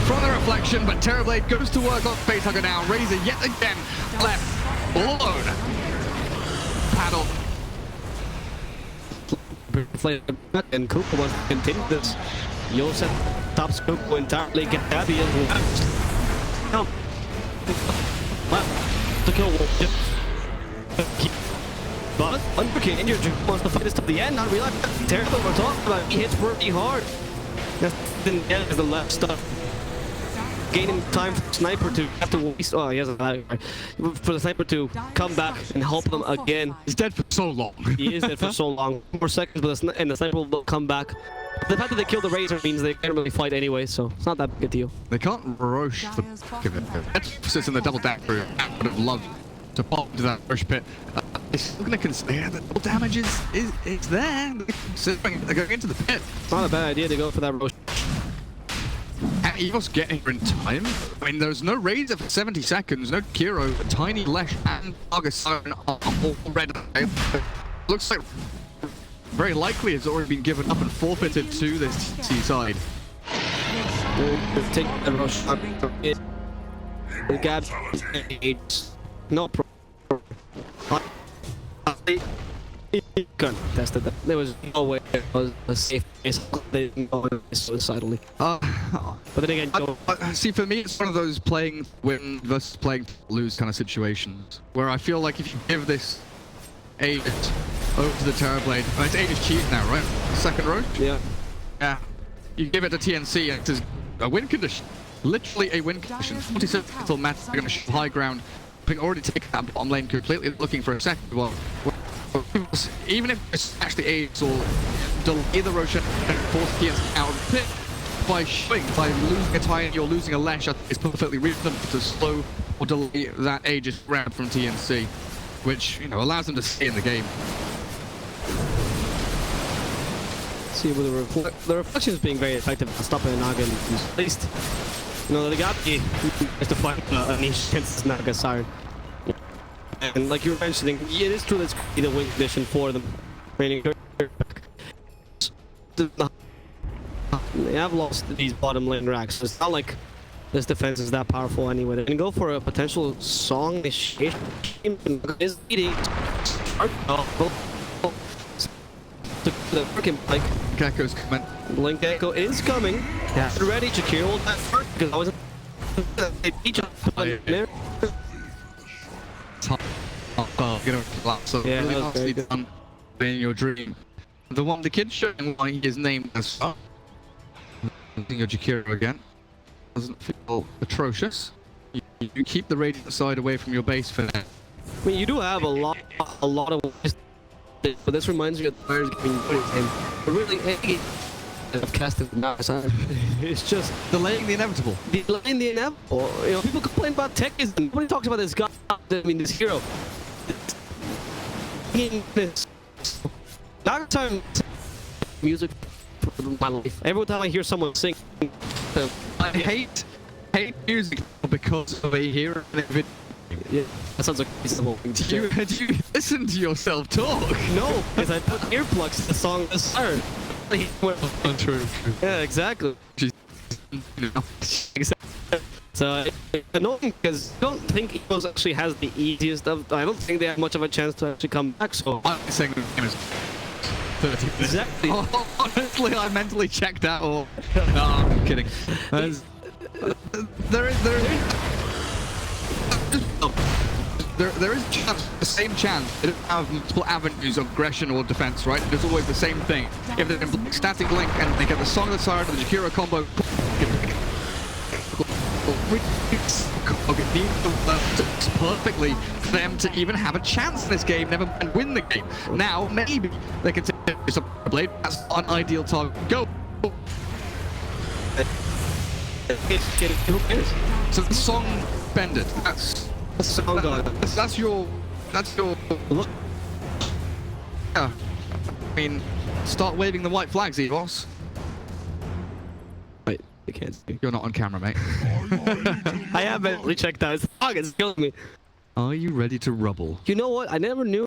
From the reflection, but Terrorblade goes to work on Facehugger now. Razor yet again left alone. Paddle. And Cooper wants to continue this. Yosef stops Cooper entirely. Gabby as well. The kill will just keep. But Underkid injured wants to fight this to the end. Not realizing terrible we're talking about. He hits pretty hard. That's the left stuff. Gaining time for the Sniper to have to waste. Oh, he hasn't had it. For the Sniper to come back and help them again. He's dead for so long. He is dead for so long. 4 seconds, but the Sniper will come back. The fact that they killed the Razor means they can't really fight anyway, so it's not that big a deal. They can't rush the give it. That sits in the double dash room. I would have loved to pop into that rush pit. They're still going to consider the double damage is there. They're going into the pit. It's not a bad idea to go for that rush. And Evos getting her in time. I mean, there's no Razor for 70 seconds, no Kiro, Tiny, Lesh, and Argasan are all red. Looks like very likely it's already been given up and forfeited to this C side. We'll take the rush. The Gab. No problem. Contested that. There was no way it was a safe place. They didn't go suicidally. But then again, see, for me, it's one of those playing win versus playing lose kind of situations where I feel like if you give this Aegis over to the Terrorblade, it's Aegis cheat now, right? Second row? Yeah. Yeah. You give it to TNC and it's a win condition. Literally a win condition. 47 until Matt's going to shoot high ground. Having already taken that bottom lane completely, looking for a second one. Even if it's actually Aegis or delay the Roshan and force TNC out of the pit by losing a Tiny or losing a Lesh, I think it's perfectly reasonable to slow or delay that Aegis round from TNC, which, you know, allows them to stay in the game. See, with the reflections being very effective at stopping Naga, at least, you know, the Gabi is to find a niche against Naga Siren. And like you were mentioning, it is true that's the win condition for them. They have lost these bottom lane racks, so it's not like this defense is that powerful anyway. They can go for a potential song initiation. Is leading. The freaking like Gecko's coming. Blink Gecko is coming. Yeah. Ready to kill that first because I wasn't. They each there. Get over collapse. So Yeah, really that was nicely very good. done in your dream. The kid showing why he is named as losing your Jakiro again. Doesn't feel atrocious. You keep the radiant side away from your base for now. I mean, you do have a lot of ways, but this reminds me of the players getting good at him. But really, hey, I've casted the mouse. It's just Delaying the inevitable. delaying the inevitable. You know, people complain about tech is. Nobody talks about this guy. I mean, this hero. This not time music for my life. Every time I hear someone sing, I hate music because of a hero. yeah, that sounds like a reasonable thing to do. Do you listen to yourself talk? No, because I put earplugs to the song this siren. True. Yeah, exactly. So it's annoying because I don't think Evos actually has the easiest of. I don't think they have much of a chance to actually come back. So I'm saying the game is 30. exactly. Oh, honestly, I mentally checked out. No, I'm kidding. There is. there is a chance, the same chance. They don't have multiple avenues of aggression or defense, right? There's always the same thing. If they can static link and they get the Song of the Siren and the Jakiro combo, perfectly for them to even have a chance in this game, never mind win the game. Now, maybe they can take some blade. That's not an ideal target. Go. So the Song Bended. That's your look. Yeah. I mean, start waving the white flags, Evos. Wait, I can't see. You're not on camera, mate. I haven't checked out. It's killing me. Are you ready to rubble? You know what? I never knew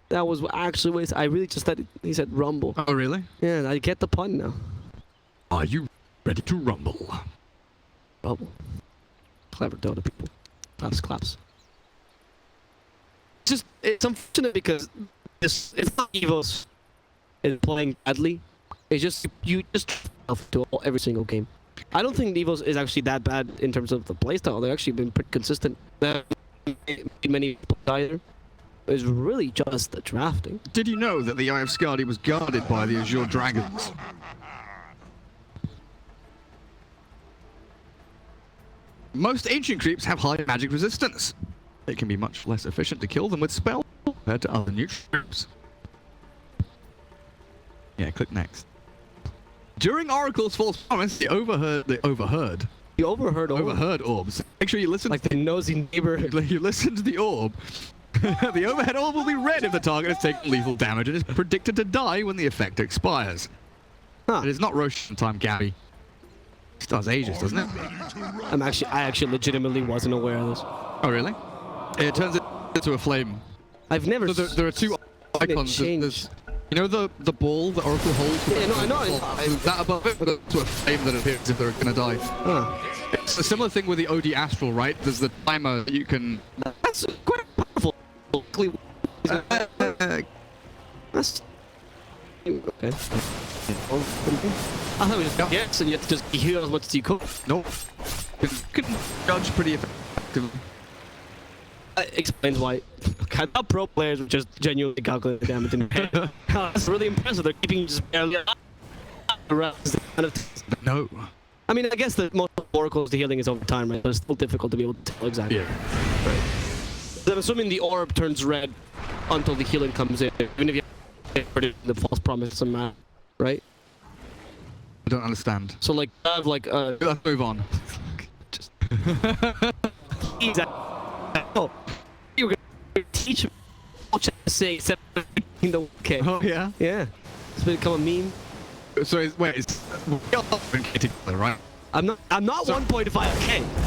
that was actually what I really just thought he said rumble. Oh, really? Yeah, I get the pun now. Are you ready to rumble? Rumble. Clever Dota people. Claps. It's unfortunate because it's not Evos is playing badly. It's just you just do every single game. I don't think Evos is actually that bad in terms of the playstyle. They've actually been pretty consistent. There many either. It's really just the drafting. Did you know that the Eye of Skadi was guarded by the Azure Dragons? Most ancient creeps have high magic resistance. It can be much less efficient to kill them with spells compared to other neutral creeps. Yeah, click next. During Oracle's false promise, the overheard orbs. Make sure you listen. Like the nosy neighbor. You listen to the orb. The overhead orb will be red if the target has taken lethal damage and is predicted to die when the effect expires. Huh. It is not Roshan time, Gabby. It does ages, doesn't it? I actually legitimately wasn't aware of this. Oh, really? It turns it into a flame. I've never. So there are two icons. There's, you know the ball that Oracle holds? Yeah, no, I know. That above it, but to a flame that appears if they're gonna die. Huh. It's a similar thing with the OD Astral, right? There's the timer that you can... That's quite powerful. That's... Okay. I thought we just yes, and you have to just heal as much as you could. Nope. You can judge pretty effectively. That explains why top pro players would just genuinely calculate the damage in their head. That's really impressive. They're keeping just barely around. No. I mean, I guess that most oracles, the healing is over time, right? But it's still difficult to be able to tell exactly. Yeah. Right. So I'm assuming the orb turns red until the healing comes in, even if you have the false promise somehow, right? I don't understand. So like, I have like Let's move on. just. Oh, you were gonna teach me what to say except okay. Oh yeah. Yeah. It's become a meme. So it's we're all together, right? I'm not 1.5K. I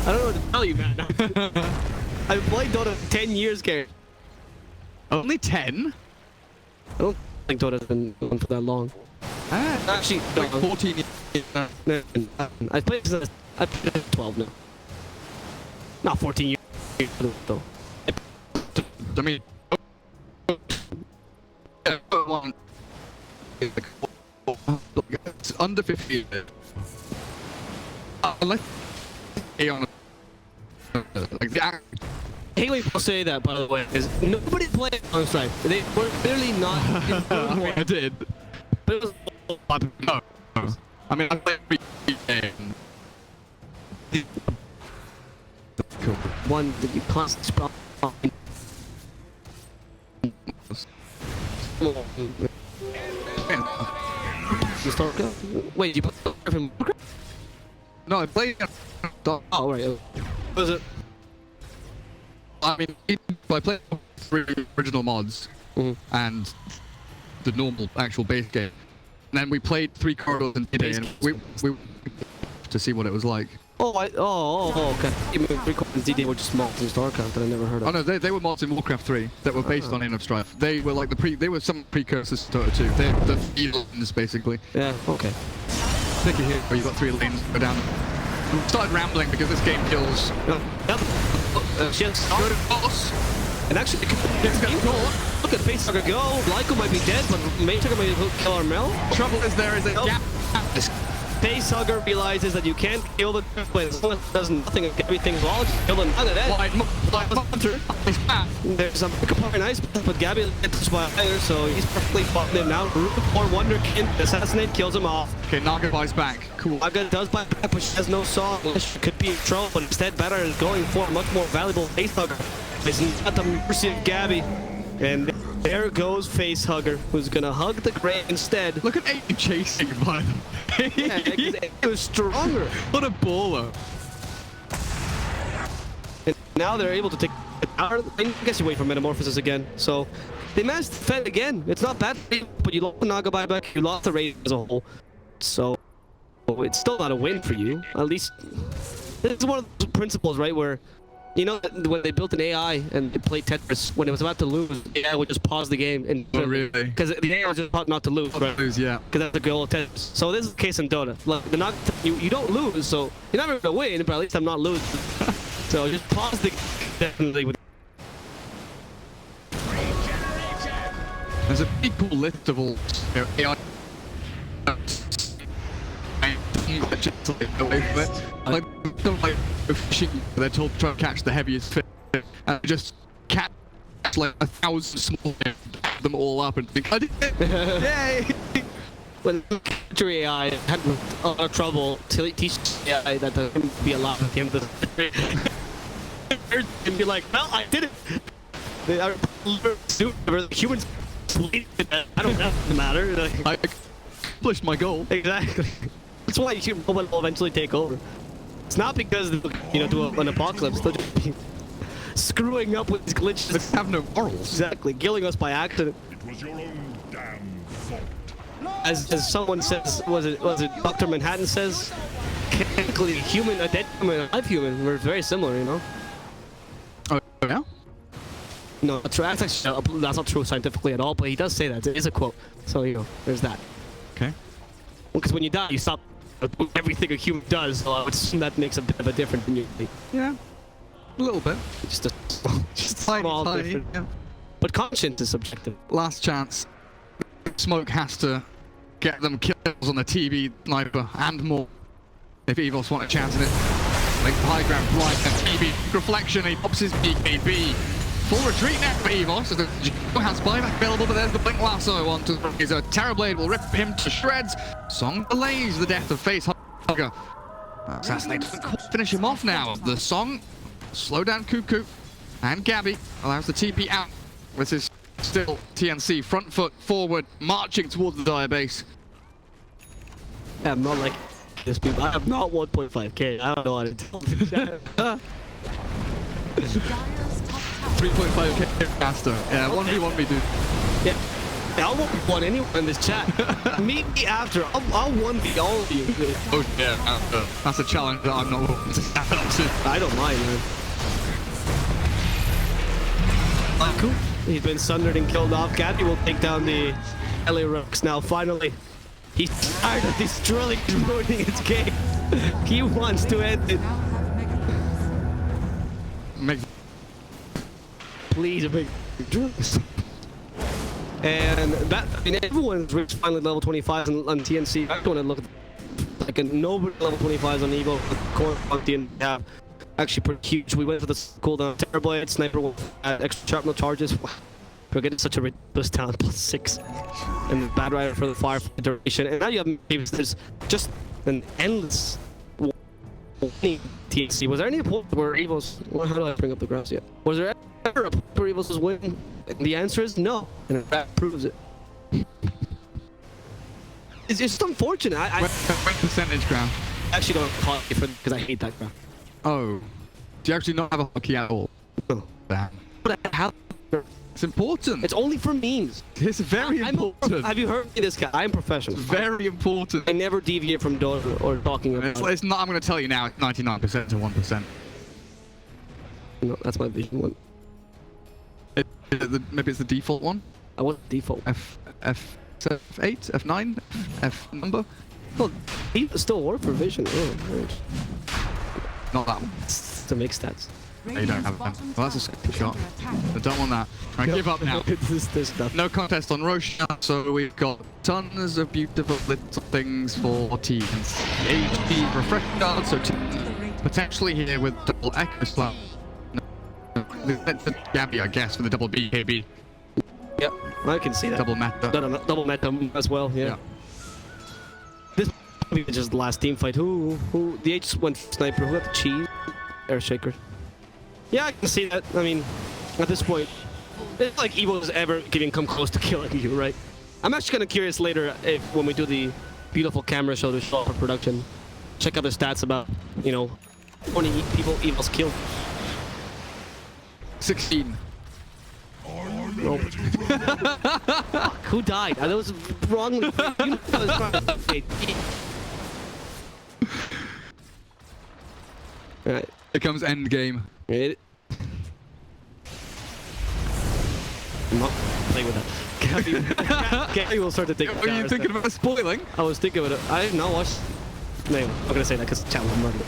don't know what to tell you, man. I've played Dota 10 years, Gary. Only 10? I don't think Dota's been going for that long. Ah, Actually, like no. 14 years. No, I played since I played 12 now. Not 14 years though. I mean, one. It's under 50. Unless on like the I hate when people say that, by the way, because nobody played on site. They were clearly not. I mean, I did. But it was No. I mean, I played every game. Cool. one that you constantly spell. You start. Wait, you put from? No, I played. Oh right. Was it? I mean, I played 3 original mods and the normal actual base game. And then we played 3 corridors in today, and we to see what it was like. Oh, okay. Even 3 coins DD were just mods in StarCraft that I never heard of. Oh no, they were mods in Warcraft 3 that were based on End of Strife. They were like they were some precursors to Dota 2. They're the fields basically. Yeah. Okay. Take it here, where you got 3 lanes go down. We started rambling because this game kills. She has started boss. And actually, look at Facehugger go. Lyco might be dead, but Maytrigger might kill Armel. Trouble is there is a gap. Facehugger realizes that you can't kill the but as long as it does nothing, everything's all kill him. None of that. Monster. There's some very nice, but Gabby gets by there, so he's perfectly fought him now. Or Wonderkin assassinate kills him off. Okay, Naga buys back. Cool. Naga does buy back, but she has no saw. She could be in trouble, but instead better is going for a much more valuable Facehugger. He's at the mercy of Gabby. And there goes Facehugger, who's gonna hug the Grey instead. Look at Aiden chasing by them. Yeah, it was stronger. What a baller. And now they're able to take I guess you wait for Metamorphosis again. So they managed to defend again. It's not bad, but you lost the Naga buyback, you lost the raid as a whole. So it's still not a win for you. At least this is one of those principles, right, where you know when they built an AI and they played Tetris, when it was about to lose, the AI would just pause the game and really? Because the AI was just taught not to lose, right? Lose, yeah. Because that's the goal of Tetris. So this is the case in Dota. Look, the Naga, you don't lose, so you're never gonna win, but at least I'm not losing. So just pause the game definitely with. There's a pretty cool list of all AI. Like fishing, they're told to try and catch the heaviest fish, and just catch like 1,000 small fish, add them all up, and think, I did it! Yay! When Capture AI had a lot of trouble to teach AI that there can be allowed at the end of the and be like, well, I did it. They are humans. I don't know. Doesn't matter. I accomplished my goal. Exactly. That's why human will eventually take over. It's not because you know do an apocalypse. They'll just be screwing up with these glitches. They have no morals. Exactly, killing us by accident. It was your own damn fault. As someone says, was it Dr. Manhattan says, technically a human, a dead human, a live human, we're very similar, you know. Oh yeah. No, that's actually that's not true scientifically at all. But he does say that. It is a quote. So you know, there's that. Okay. Well, because when you die, you stop everything a human does. So I would assume that makes a bit of a difference in you. Yeah. A little bit. Just a Tiny, small tiny, difference. yeah. But conscience is subjective. Last chance. Smoke has to get them kills on the TV sniper and more. If Evos want a chance in it. Like high ground blind and TV reflection, he pops his BKB. Full retreat now for Evos, as the Jimbo has buyback available, but there's the Blink Lasso onto his Terrorblade will rip him to shreds. Song delays the death of Facehugger. Assassinate doesn't quite finish him off now. The Song, slow down Cuckoo, and Gabby allows the TP out. This is still TNC, front foot forward, marching towards the Dire base. I'm not like this people. I have not 1.5k. I don't know how to tell you. 3.5k faster. Yeah, 1v1 me, dude. Yeah. I won't one anyone in this chat. Meet me after. I'll 1v all of you. Oh yeah, that's a challenge that I'm not willing to step up to. I don't mind, man. Cool. He's been sundered and killed off. Gabby will take down the LA Rocks now, finally. He's tired of this drilling and ruining his game. He wants to end it. Please, big drills. And that, I mean, everyone's reached finally level 25 on TNC. I want to look at like a nobody level 25s on Evo. Core on the have actually pretty huge. We went for the cooldown. Terrorblade, Sniper will add extra sharp no charges. Wow. We're getting such a ridiculous talent, +6. And the Bad Rider for the fire duration. And now you have there's just an endless TNC. Was there any point where Evos, well, how do I bring up the graphs yet? Was there ever a point where Evos was winning? The answer is no, and that proves it. It's just unfortunate. What percentage graph? I actually don't call it for because I hate that graph. Oh, do you actually not have a hockey at all? No. Damn. But I have. It's important. It's only for memes. It's very important. Have you heard me this guy? I'm professional. It's very important. I never deviate from Dota or talking about It's not, I'm going to tell you now, it's 99% to 1%. No, that's my vision one. Maybe it's the default one? I want default. F8, F9, F number? Well, he still work for vision. Oh, right. Not that one. It's to make stats. No, you don't have them. Well, that's a screen shot. I don't want that. Right, give up now. There's nothing. No contest on Roshan, so we've got tons of beautiful little things for teams. HP refresh guard, so potentially here with double Echo Slam. Gabby, I guess, for the double BKB. Yep, I can see that. Double meta. No, double meta as well, yeah. This might be just the last team fight. Who, the H went sniper, who got the cheese? Air Shaker. Yeah, I can see that. I mean, at this point, it's like Evos ever even come close to killing you, right? I'm actually kind of curious later if when we do the beautiful camera show to show up for production, check out the stats about, you know, how many people Evos killed. 16. Oh. Who died? That was wrongly. You know that was wrong. Alright. Here comes end game. I'm not playing with that. Gabby will start to think. What are you thinking about spoiling? I was thinking about it. I have not watched. No, I'm not gonna say that because the channel will murder it.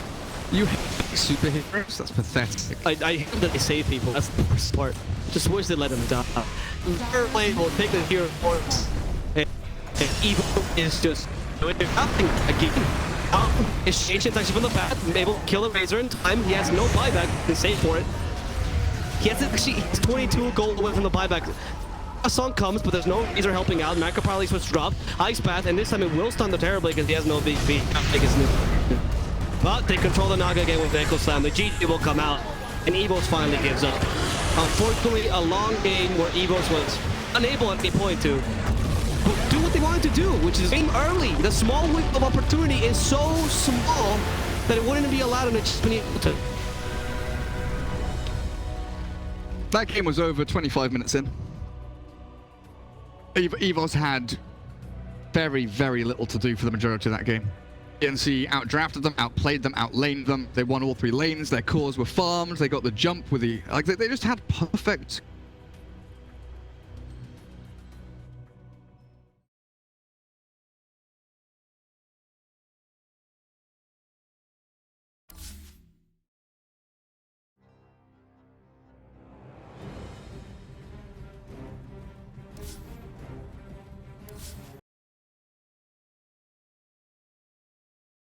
You hate superheroes? That's pathetic. I hate that they save people. That's the worst part. Just wish they let them die. Fairplay will take the hero points, and Evo is just doing nothing again. His Ancient's actually from the back, able to kill the Razor in time. He has no buyback. They save for it. He has actually, he's 22 gold away from the buyback. A song comes, but there's no Razor helping out. Macro probably switch drop, Ice Path, and this time it will stun the Terrorblade because he has no BB. But they control the Naga again with the Echo Slam. The GG will come out, and Evos finally gives up. Unfortunately, a long game where Evos was unable at any point to do what they wanted to do, which is aim early. The small window of opportunity is so small that it wouldn't be allowed in a Japanese to. That game was over 25 minutes in. Evos had very, very little to do for the majority of that game. ENC outdrafted them, outplayed them, outlaned them. They won all 3 lanes. Their cores were farmed. They got the jump with the... Like, they just had perfect